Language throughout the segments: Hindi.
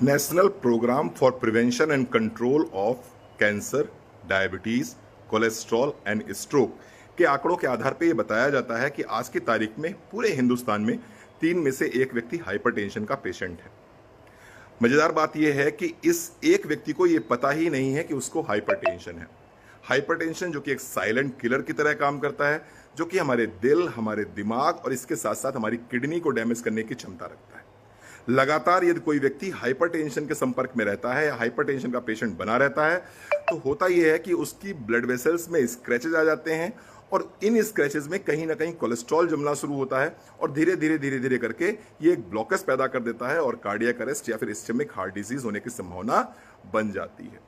National program for prevention and control of cancer, diabetes, cholesterol and stroke के आंकड़ों के आधार पर यह बताया जाता है कि आज की तारीख में पूरे हिंदुस्तान में 3 में से 1 व्यक्ति हाइपरटेंशन का पेशेंट है। मजेदार बात यह है कि इस एक व्यक्ति को यह पता ही नहीं है कि उसको हाइपरटेंशन है। हाइपरटेंशन जो कि एक साइलेंट किलर की तरह काम करता है, जो कि हमारे दिल, हमारे दिमाग और इसके साथ साथ हमारी किडनी को डैमेज करने की क्षमता रखता है। लगातार यदि कोई व्यक्ति हाइपरटेंशन के संपर्क में रहता है या हाइपरटेंशन का पेशेंट बना रहता है, तो होता यह है कि उसकी ब्लड वेसल्स में स्क्रैचेज आ जाते हैं और इन स्क्रैचेज में कहीं ना कहीं कोलेस्ट्रॉल जमना शुरू होता है और धीरे धीरे धीरे धीरे करके ये एक ब्लॉकेज पैदा कर देता है और कार्डियक अरेस्ट या फिर इस्केमिक हार्ट डिजीज होने की संभावना बन जाती है।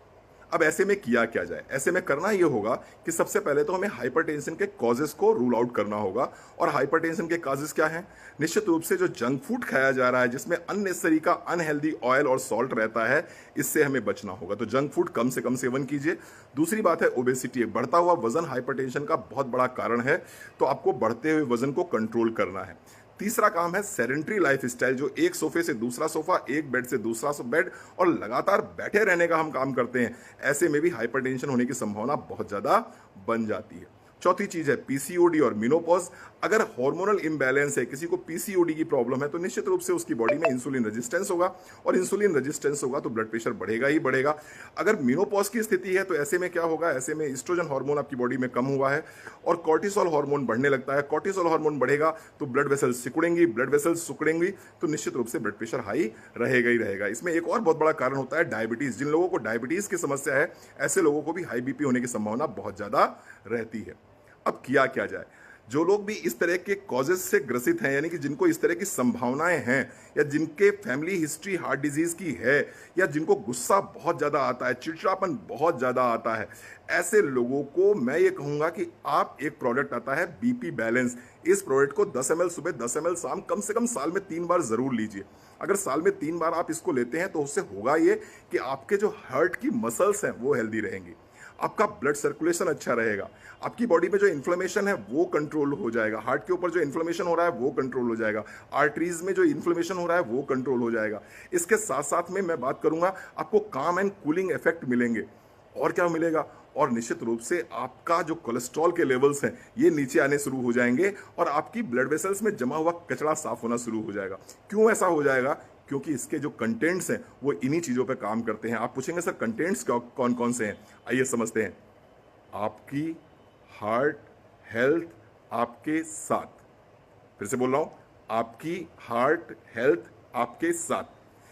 अब ऐसे में किया क्या जाए? ऐसे में करना यह होगा कि सबसे पहले तो हमें हाइपरटेंशन के कॉजेस को रूल आउट करना होगा। और हाइपरटेंशन के कॉजेस क्या हैं? निश्चित रूप से जो जंक फूड खाया जा रहा है, जिसमें अननेसेसरी का अनहेल्दी ऑयल और सॉल्ट रहता है, इससे हमें बचना होगा। तो जंक फूड कम से कम सेवन कीजिए। दूसरी बात है ओबेसिटी, एक बढ़ता हुआ वजन हाइपरटेंशन का बहुत बड़ा कारण है, तो आपको बढ़ते हुए वजन को कंट्रोल करना है। तीसरा काम है सेडेंट्री लाइफस्टाइल, जो एक सोफे से दूसरा सोफा, एक बेड से दूसरा बेड और लगातार बैठे रहने का हम काम करते हैं। ऐसे में भी हाइपरटेंशन होने की संभावना बहुत ज्यादा बन जाती है। चौथी चीज है पीसीओडी और मेनोपॉज। अगर हार्मोनल इंबैलेंस है, किसी को पीसीओडी की प्रॉब्लम है, तो निश्चित रूप से उसकी बॉडी में इंसुलिन रेजिस्टेंस होगा और इंसुलिन रेजिस्टेंस होगा तो ब्लड प्रेशर बढ़ेगा ही बढ़ेगा। अगर मेनोपॉज की स्थिति है तो ऐसे में क्या होगा? ऐसे में एस्ट्रोजन हार्मोन आपकी बॉडी में कम हुआ है और कॉर्टिसोल हार्मोन बढ़ने लगता है। कॉर्टिसोल हार्मोन बढ़ेगा तो ब्लड वेसल्स सिकुड़ेंगी, ब्लड वेसल्स सिकुड़ेंगी तो निश्चित रूप से ब्लड प्रेशर हाई रहेगा ही रहेगा। इसमें एक और बहुत बड़ा कारण होता है डायबिटीज। जिन लोगों को डायबिटीज की समस्या है, ऐसे लोगों को भी हाई बीपी होने की संभावना बहुत ज्यादा रहती है। अब किया क्या जाए? जो लोग भी इस तरह के कॉजेस से ग्रसित हैं, यानी कि जिनको इस तरह की संभावनाएं हैं या जिनके फैमिली हिस्ट्री हार्ट डिजीज की है या जिनको गुस्सा बहुत ज्यादा आता है, चिड़चिड़ापन बहुत ज्यादा आता है, ऐसे लोगों को मैं ये कहूंगा कि आप एक प्रोडक्ट आता है बीपी बैलेंस, इस प्रोडक्ट को 10 ml सुबह, 10 ml शाम, कम से कम साल में 3 बार जरूर लीजिए। अगर साल में 3 बार आप इसको लेते हैं तो उससे होगा ये कि आपके जो हार्ट की मसल्स हैं वो हेल्दी रहेंगी, आपका ब्लड सर्कुलेशन अच्छा रहेगा, आपकी बॉडी में जो इन्फ्लेमेशन है वो कंट्रोल हो जाएगा, हार्ट के ऊपर जो इन्फ्लेमेशन हो रहा है वो कंट्रोल हो जाएगा, आर्टरीज में जो इन्फ्लेमेशन हो रहा है वो कंट्रोल हो जाएगा। इसके साथ साथ में मैं बात करूंगा, आपको काम एंड कूलिंग इफेक्ट मिलेंगे। और क्या मिलेगा? और निश्चित रूप से आपका जो कोलेस्ट्रॉल के लेवल्स हैं ये नीचे आने शुरू हो जाएंगे और आपकी ब्लड वेसल्स में जमा हुआ कचरा साफ होना शुरू हो जाएगा। क्यों ऐसा हो जाएगा? क्योंकि इसके जो कंटेंट्स हैं वो इन्हीं चीजों पे काम करते हैं। आप पूछेंगे सर कंटेंट्स कौन कौन से हैं? आइए समझते हैं। आपकी हार्ट हेल्थ आपके साथ, फिर से बोल रहा हूं, आपकी हार्ट हेल्थ आपके साथ।